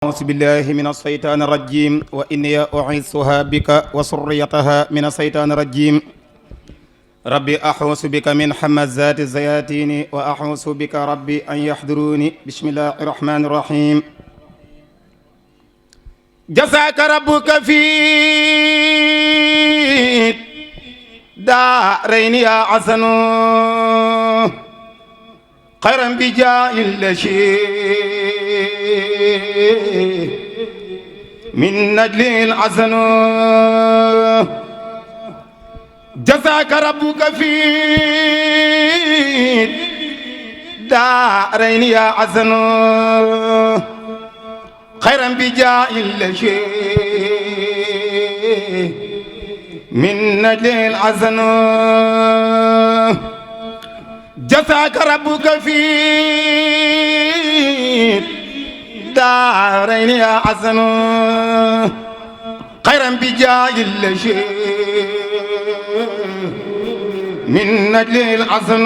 أعوذ بالله من الشيطان الرجيم وإني أعيذها بك وسريتها من الشيطان الرجيم ربي أعوذ بك من همزات الشياطين وأعوذ بك ربي أن يحضروني بسم الله الرحمن الرحيم جزاك ربك في دارين يا حسن خيرا بجاه الشيء من نجل الحسن جزاك ربك في دارين يا حسن خيرا بجاه الشيء من نجل الحسن جزاك ربك في دارين يا حسن خيرا بجاه الشيء من نجل الحسن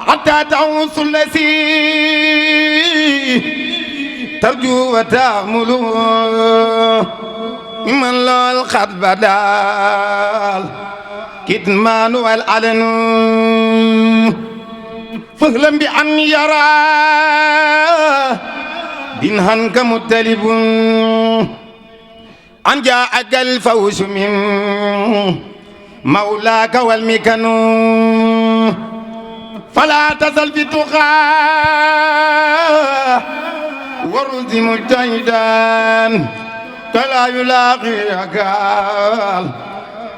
حتى تعوص الذي ترجو وتأمل ممن لا الخط بدال كتمان والعلن فهلا بأن يرى دينها كمتلب أن جاءك الفوز من مولاك والمكن فلا تزل بتقى ورد مجتهدا فلا يلاقيك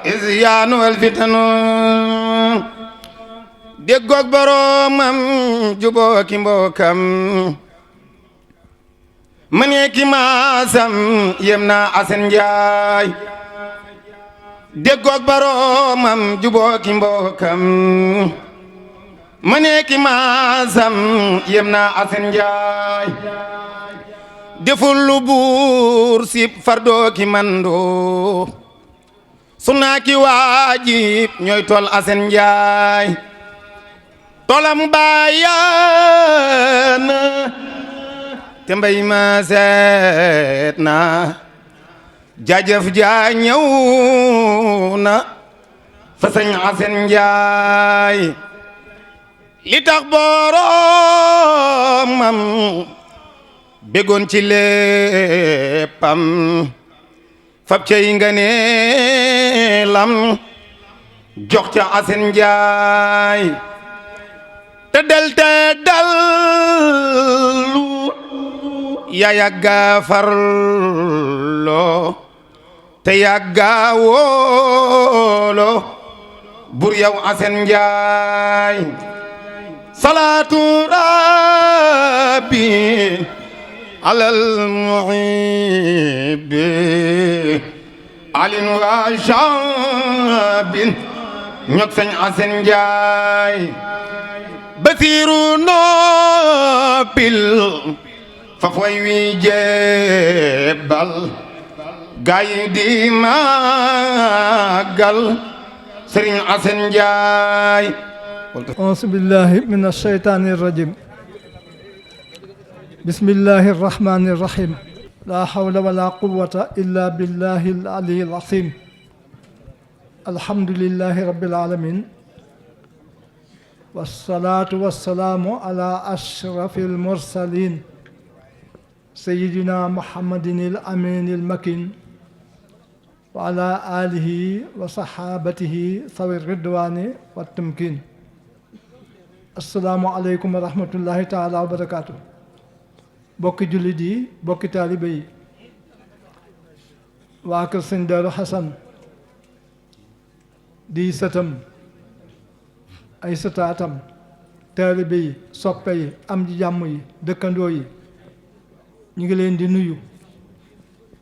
إزيان والفتن déggoog boroomam jubóoki mbookam mëneeki maasam yem naa Asan Njaay déggoog boroomam jubóoki mbookam mëneeki maasam yem naa Asan Njaay deful lu buur sib fardooki mandoo sunnaaki waajib ñooy tol Asan Njaay tolam baayana te mbay ma seet na jaajëf jaa ñëw na fa sëñ Asan Njaay li tax boromam bégoon ci léppam fab cey nga ne lam jox ca Asan Njaay te dal lu ya yàgga farlo te yàgga woolo bur yow Asan Njaay salaatu rabbi alal muhibbi alin wa shabin ñok sëñ Asan Njaay basiru noppil faf way wi jébbal gaay di màggal sëriñ Asan Njaay auzu billahi min ashaytaani rajim bismillahi rahmani rahim la hawla wala quwwata illa billahi al-ali al-azim alhamdulillahi rabbil alamin wasalaatu wasalaamu ala ashrafi almursalin sayidina muhammadin al amin al makin wa ala alihi wa sahabatihi sawi ridwani wa tamkin assalaamu aleykum wa rahmatullahi taala wa barakatuh bokki jullit yi bokki taalibe yi waa kër sëñ Daaru Xasan di sëtam ay sëtaatam taalibe yi soppe yi am ji jàmm yi dëkkandoo yi ñu ngi leen di nuyu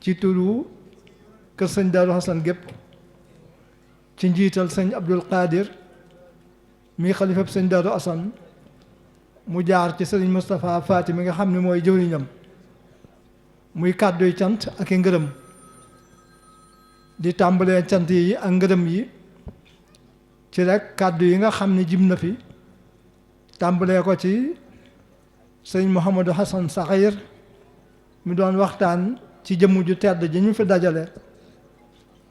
ci turu kër sëñ Daaru Xasan gépp ci njiital sëñ Abdul Qadir mi xalifab sëñ Daaru Xasan mu jaar ci sëriñ Moustapha Faati mi nga xam ne mooy jëwriñam muy kàdduy cant ak i ngërëm di tàmbalee cant yi ak ngërëm yi ci rek kàddu yi nga xam ne jib na fi tàmbalee ko ci sëñ Mouhamadou Hassan Sakhir mi doon waxtaan ci jëmm ju tedd ji ñu fi dajale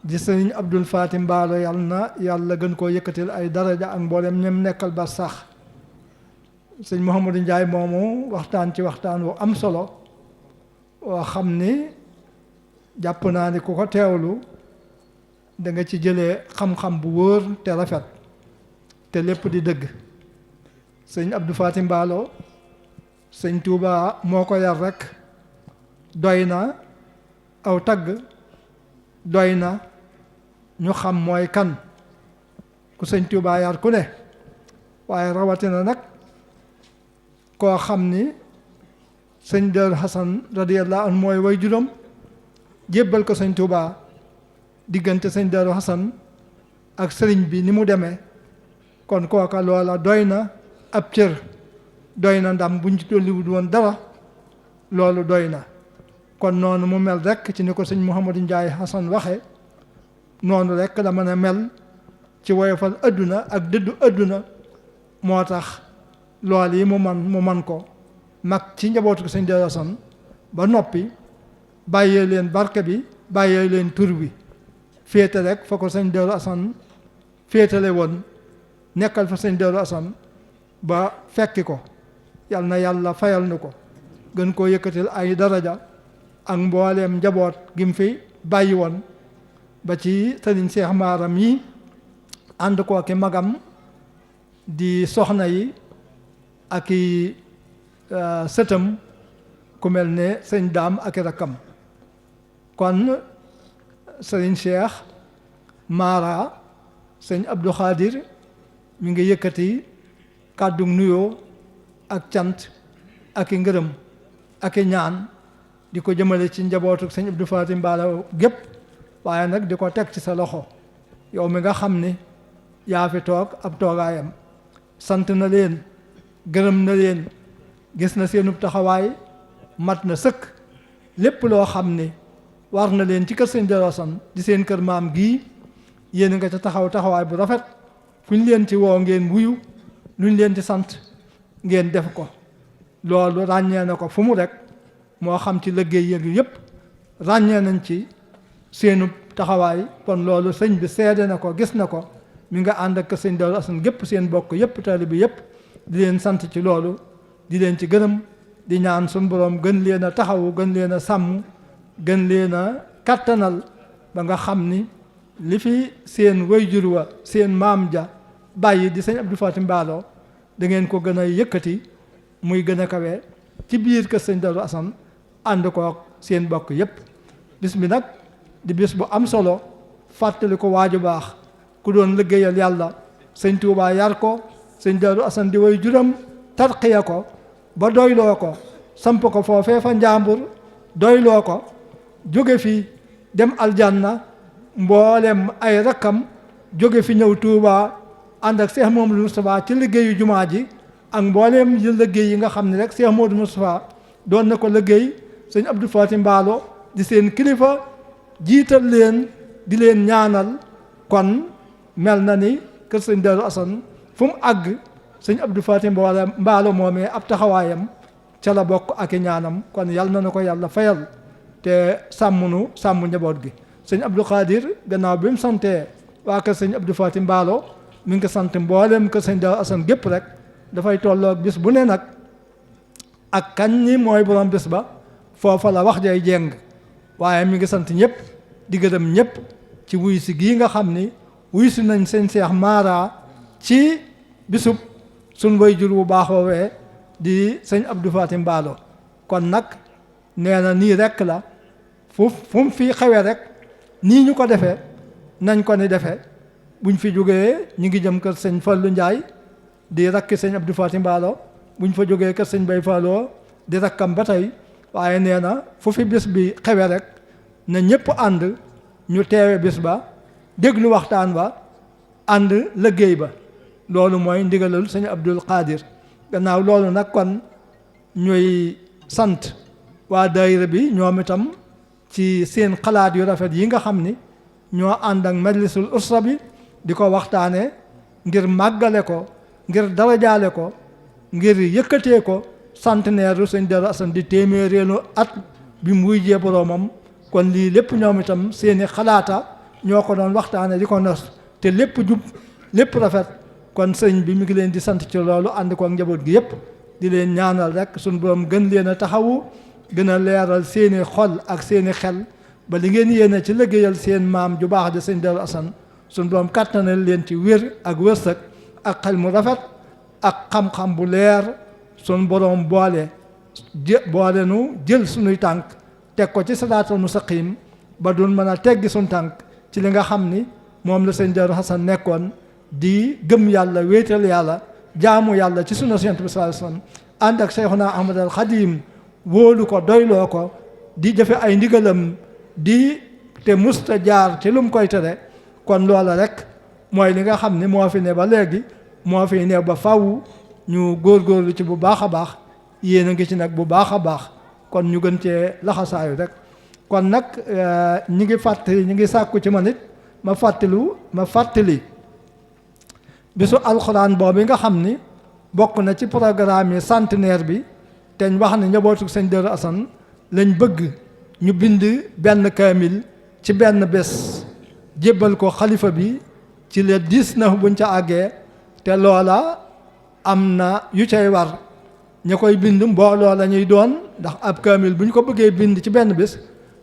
di sëñ Abdul Faati Mbaalo yàlla na yàlla gën koo yëkkatil ay daraja ak mboolem ñem nekkal ba sax sëñ Mouhamadou Ndiaye moomu waxtaan ci waxtaan wu am solo woo xam ni jàpp naa ni ku ko teewlu da nga ci jëlee xam-xam bu wóor te rafet te lépp di dëgg sëñ Abdou Faati Mbaalo sëñ Touba moo ko yar rek doy na aw tagg doy na ñu xam mooy kan ku sëñ Touba yar ku ne waaye rawatina nag koo xam ni sëñ Daaru Hasan radiyallahu anhu mooy way juróom jébbal ko sëñ Touba diggante sëñ Daaru Hasan ak sëriñ bi ni mu demee kon kooka loola doy na ab cër doy na ndam buñ ci dolliwul woon dara loolu doy na kon noonu mu mel rek ci ni ko sëñ Mouhamadou Ndiaye Hassan waxe noonu rek la mën a mel ci woyofal adduna ak dëddu adduna moo tax lool yi mu man ko mag ci njabootu ko sëñ Daaru Hasan ba noppi bàyyee leen barke bi bàyyee leen tur bi féete rek fa ko sëñ Daaru Hasan féetale woon nekkal fa sëñ Daaru Hasan ba fekki ko yal na yàlla fayal nu ko gën koo yëkkatil ay daraja ak mbooleem njaboot gi mu fi bàyyi woon ba ci sëriñ Seex Maaram yi ànd koo ki magam di soxna yi ak i sëtam ku mel ne sëñ Daam ak i rakkam kon sëriñ Seex Maara sëñ Abdou Khadir mi ngi yëkkati kàddu nuyoo ak cant ak i ngërëm ak i ñaan di ko jëmale ci njabootu sëñ Abdou Faati Mbaalo gépp waaye nag di ko teg ci sa loxo yow mi nga xam ni yaa fi toog ab toogaayam sant na leen gërëm na leen gis na seenub taxawaay mat na sëkk lépp loo xam ni war na leen ci kër sëñ Daaru Hasan di seen kër maam gii yéen nga ca taxawaay bu rafet fu ñu leen ci woo ngeen wuyu lu ñu leen ci sant ngeen def ko loolu ràññee na ko fu mu rek moo xam ci liggéey yëngu yëpp ràññee nañ ci seenu taxawaay kon loolu sëñ bi seede na ko gis na ko mi nga ànd ak sëñ Daaru Hasan gépp seen bokk yëpp taalibe bi yëpp di leen sant ci loolu di leen ci gërëm di ñaan suñu boroom gën leen a taxawu gën leen a sàmm gën leen a kattanal ba nga xam ni li fi seen wayjur wa seen maam ja bàyyi di sëñ Abdou Faati Mbaalo da ngeen ko gën a yëkkati muy gën a kawe ci biir kër sëñ Daaru Hasan ànd kook seen bokk yépp bis bi nag di bis bu am solo fàttali ko waaju baax ku doon liggéeyal yàlla sëñ Tuubaa yar ko sëñ Daaru Hasan di way juram tarqiya ko ba doyloo ko samp ko foofee fa njàmbur doyloo ko jóge fi dem aljanna mboolem ay rakkam jóge fi ñëw Tuubaa ànd ak Cheikh Mouhamadou Moustapha ci liggéeyu jumaa ji ak mbooleem yi liggéey yi nga xam ne rek Cheikh Mouhamadou Moustapha doon na ko liggéey sëñ Abdou Faati Mbaalo di seen kilifa jiital leen di leen ñaanal kon mel na ni kër sëñ Daaru Hasan fu mu àgg sëñ Abdou Faati Mbaalo moomee ab taxawaayam ca la bokk ak i ñaanam kon yal na ko yàlla fayal te sàmm njaboot gi sëñ Abdou Khadir gannaaw bi mu santee waa kër sëñ Abdou Faati Mbaalo mi ngi sant mboolem kër sëñ Daaru Hasan gépp rek dafay tolloog bis bu ne nag ak kañ ni mooy borom bis ba foofa la wax jay jeng waaye mi ngi sant ñëpp di gërëm ñëpp ci wuy si gii nga xam ni wuy si nañ sëñ Seex Maara ci bisub suñ way jur bu baax woowee di sëñ Abdou Faati Mbaalo kon nag nee na nii rek la fu mu fi xewee rek nii ñu ko defee nañ ko ni defee buñ fi jógee ñu ngi jëm kër sëñ Fallu Njaay di rakki sëñ Abdou Faati Mbaalo buñ fa jógee kër sëñ Bay Falloo di rakkam ba tey waaye nee na fu fi bis bi xewe rek na ñëpp ànd ñu teewe bis ba déglu waxtaan ba ànd liggéey ba loolu mooy ndigalul sëñ Abdul Qadir gannaaw loolu nag kon ñuy sant waa daayira bi ñoom itam ci seen xalaat yu rafet yi nga xam ni ñoo ànd ak majlisul usra bi di ko waxtaane ngir màggale ko ngir darajaale ko ngir yëkkatee ko centenaire sëñ Darou Assane di téeméereelu at bi mu wuyjee boroomam kon lii lépp ñoom itam seeni xalaata ñoo ko doon waxtaane di ko nos te lépp jub lépp rafet kon sëñ bi mi ngi leen di sant ci loolu ànd ko ak njaboot gi yépp di leen ñaanal rek suñu borom gën leen a taxawu gën a leeral seeni xol ak seeni xel ba li ngeen yéene ci liggéeyal seen maam ju baax ja sëñ Darou Assane suñu borom kàttanal leen ci wér ak wërsëg ak xel mu rafet ak xam-xam bu leer suñu borom boole nu jël suñuy tànk teg ko ci siraatal mustaqim ba duñ mën a teggi suñu tànk ci li nga xam ni moom la sëñ Darou Assane nekkoon di gëm yàlla wéetal yàlla jaamu yàlla ci sunna Yonent bi sallallahu alayhi wasallam ànd ak Cheikhuna Ahmad al Khadim wóolu ko doyloo ko di jëfe ay ndigalam di te musta jaar ci lu mu koy tere kon loola rek mooy li nga xam ni moo fi ne ba léegi moo fi ne ba faw ñu góorgóorlu ci bu baax a baax yéen a ngi ci nag bu baax a baax kon ñu gën cee laxasaayu rek kon nag ñi ngi sàkku ci man it ma fàttali bisu alxuraan boobu nga xam ni bokk na ci programme yi centenaire bi te ñu wax ne njabootu sëñ Darou Assane lañ bëgg ñu bind benn kaamil ci benn bés jébbal ko xalifa bi ci le 19 buñ ca àggee te loola am na yu cay war ña koy bind mbooloo la ñuy doon ndax ab kaamil bu ñu ko bëggee bind ci benn bés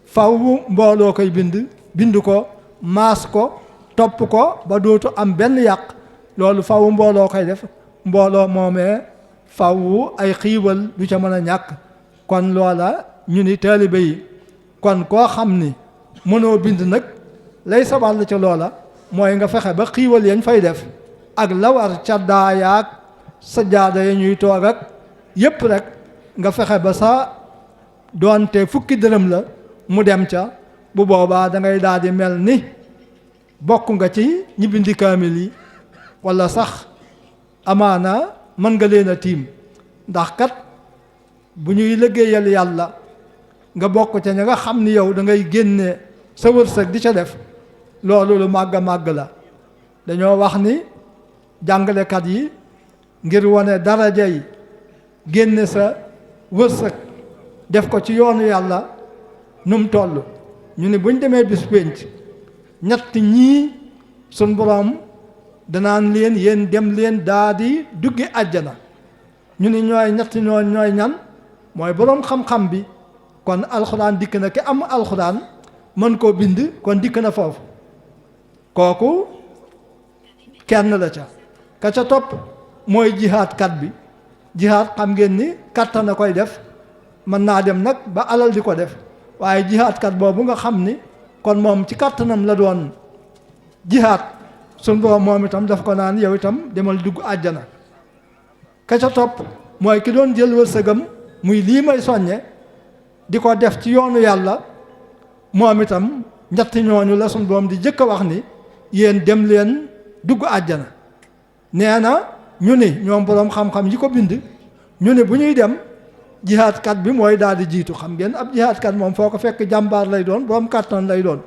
faw mbooloo koy bind ko maas ko topp ko ba dootu am benn yàq loolu faw mbooloo koy def mbooloo moomee faw ay xiiwal du ca mën a ñàkk kon loola ñu ni taalibe yi kon koo xam ni mënoo bind nag lay sabal ca loola mooy nga fexe ba xiiwal yañ fay def ak lawar ca daayaak sa jaada ya ñuy toog ak yépp rek nga fexe ba sa doonte fukki dërëm la mu dem ca bu boobaa da ngay daal di mel ni bokk nga ci ñi bindi kaamil yi walla sax amaana mën nga leen a tiim ndax kat bu ñuy liggéeyal yàlla nga bokk ca ña nga xam ni yow da ngay génne sa wërsëg di ca def loolu lu màgg a màgg la dañoo wax ni jàngalekat yi ngir wane daraja yi génne sa wërsëg def ko ci yoonu yàlla nu mu toll ñu ne buñ demee bis pénc ñett ñii suñ boroom danaan leen yéen dem leen daa di duggi àjjana ñu ni ñooy ñett ñooy ñan mooy boroom xam-xam bi kon alxuraan dikk na ki am alxuraan mën koo bind kon dikk na foofu kooku kenn la ka ca topp mooy jihaadkat bi jihaad xam ngeen ni kàttan na koy def mën naa dem nag ba alal di ko def waaye jihaadkat boobu nga xam ni kon moom ci kàttanam la doon jihaad suñ boroom moom itam daf ko naan yow itam demal dugg àjjana ka ca topp mooy ki doon jël wërsëgam muy lii may soññe di ko def ci yoonu yàlla moom itam ñetti ñooñu la suñ boroom di jëkk a wax ni yéen dem leen dugg àjjana nee na ñu ni ñoom boroom xam-xam yi ko bind ñu ni bu ñuy dem jihaadkat bi mooy daal di jiitu xam ngeen ab jihaadkat moom foo ko fekk jàmbaar lay doon boroom kàttan lay doon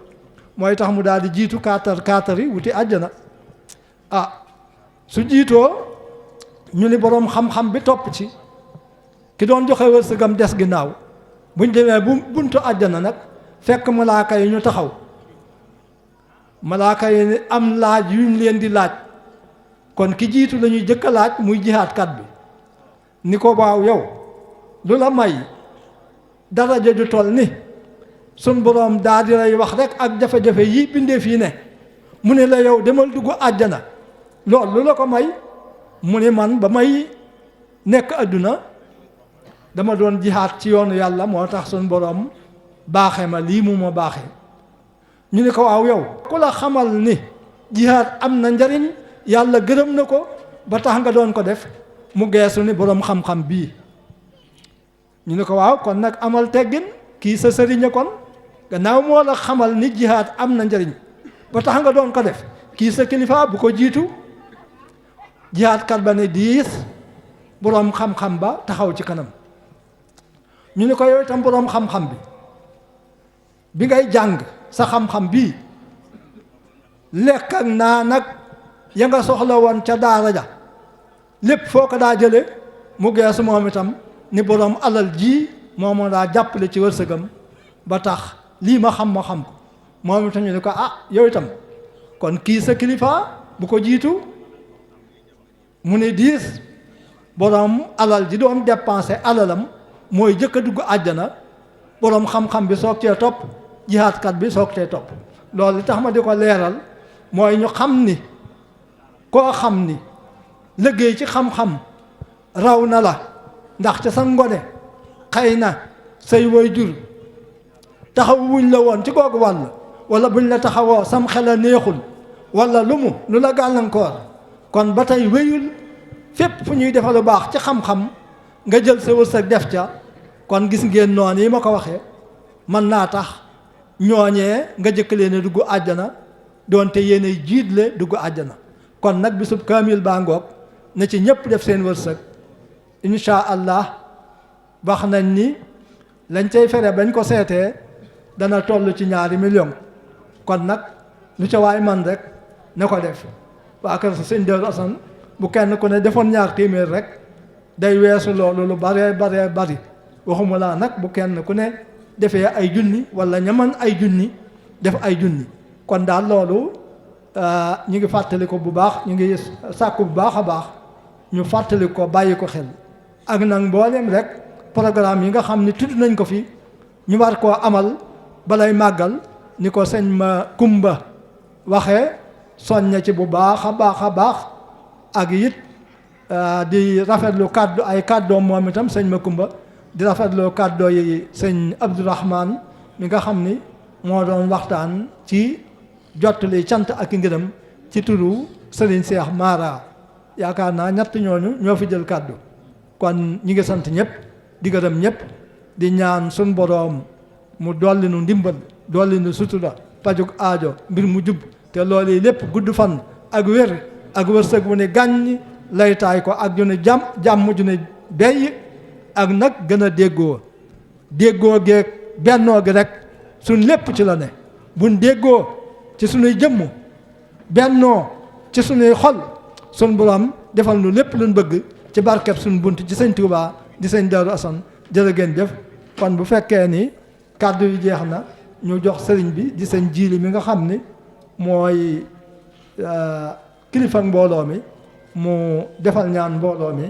mooy tax mu daal di jiitu kaatar yi wuti àjjana su jiitoo ñu ni boroom xam-xam bi topp ci ki doon joxe wërsëgam des ginnaaw buñ demee buntu àjjana nag fekk malaaka yi ñu taxaw malaaka yi am laaj yuñ leen di laaj kon ki jiitu la ñuy jëkk a laaj muy jihaadkat bi ni ko waaw yow lu la may daraja ju toll ni sun boroom daal di lay wax rek ak jafe-jafe yi bindee fii ne mu ne la yow demal dugg àjjana loolu lu la ko may mu ne man ba may nekk àdduna dama doon jihaad ci yoonu yàlla moo tax sun boroom baaxe ma lii mu ma baaxe ñu ne ko waaw yow ku la xamal ni jihaad am na njariñ yàlla gërëm na ko ba tax nga doon ko def mu geesu ni boroom xam-xam bii ñu ne ko waaw kon nag amal teggin kii sa sëriñ kon gannaaw moo la xamal ni jihaad am na njariñ ba tax nga doon ko def kii sa kilifa bu ko jiitu jihaadkat ba ne diis boroom xam-xam ba taxaw ci kanam ñu ne ko yow itam boroom xam-xam bi ngay jàng sa xam-xam bii lekk ak naa nag ya nga soxla woon ca daara ja lépp foo ko daa jële mu geesu moom itam ni boroom alal ji moo ma daa jàppale ci wërsëgam ba tax lii ma xam ko moom itam ñu ne ko yow itam kon kii sa kilifa bu ko jiitu mu ne diis boroom alal ji doon dépensé alalam mooy jëkk a dugg àjjana boroom xam-xam bi soog cee topp jihaatkat bi soog cee topp loolu li tax ma di ko leeral mooy ñu xam ni koo xam ni liggéey ci xam-xam raw na la ndax ca sa ngone xëy na say waajur taxaw wuñ la woon ci googu wàll wala buñ la taxawoo sam xel a neexul wala lu la gàllankoor kon ba tey wéyul fépp fu ñuy defal lu baax ci xam-xam nga jël sa wërsëg def ca kon gis ngeen noonu yi ma ko waxee mën naa tax ñooñee nga jëkk leen a dugg àjjana doonte yéenay jiitle dugg àjjana kon nag bisub kaamil baa ngoog na ci ñëpp def seen wërsëg insha allah wax nañ ni lañ cay fere bañ ko seetee dana toll ci 2 millions kon nag lu ca waay man rek ne ko def waa kër sa sëñ Darou Assane bu kenn ku ne defoon 2 téeméer rek day weesu loolu lu baree bari waxuma laa nag bu kenn ku ne defee ay junni wala ñaman ay junni def ay junni kon daal loolu ñu ngi fàttali ko bu baax ñu ngi sàkku bu baax a baax ñu fàttali ko bàyyi ko xel ak nag mboolem rek programme yi nga xam ni tudd nañ ko fi ñu war koo amal balay màggal ni ko sëñ ma kumba waxee soññe ci bu baax a baax ak it di rafetlu ay kàddoom moom itam sëñ ma kumba di rafetlu kàddoo yi sëñ Abdourahman mi nga xam ni moo doon waxtaan ci jottali cant ak ngërëm ci turu Serigne Cheikh Mara yaakaar naa ñett ñooñu ñoo fi jël kàddu kon ñi ngi sant ñëpp di gërëm ñëpp di ñaan sun boroom mu dolli nu ndimbal dolli nu sutura pajuk aajo mbir mu jub te loolu lépp gudd fan ak wér ak wërsëg bu ne gàññ laytaay ko ak ju ne jàmm ju ne bey ak nag gën a déggoo geeg bennoo gi rek suñ lépp ci la ne buñ déggoo ci suñuy jëmm bennoo ci suñuy xol suñ borom defal nu lépp luñ bëgg ci barkeb suñ bunt ci sëñ Tuubaa di sëñ Darou Assane jërë ngeen jëf kon bu fekkee ni kàddu yi jeex na ñu jox sëriñ bi di sëñ Jiili mi nga xam ni mooy kilifa mbooloo mi mu defal ñaan mbooloo mi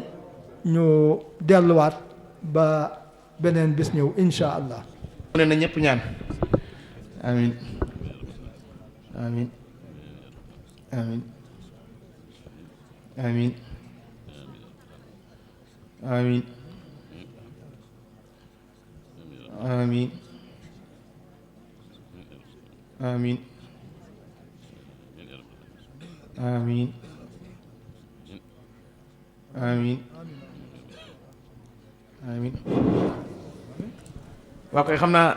ñu delluwaat ba beneen bis ñëw insha allah. mu ne na ñëpp ñaan amin amin amin amin amin amin amin amin amin amin waa koy xam naa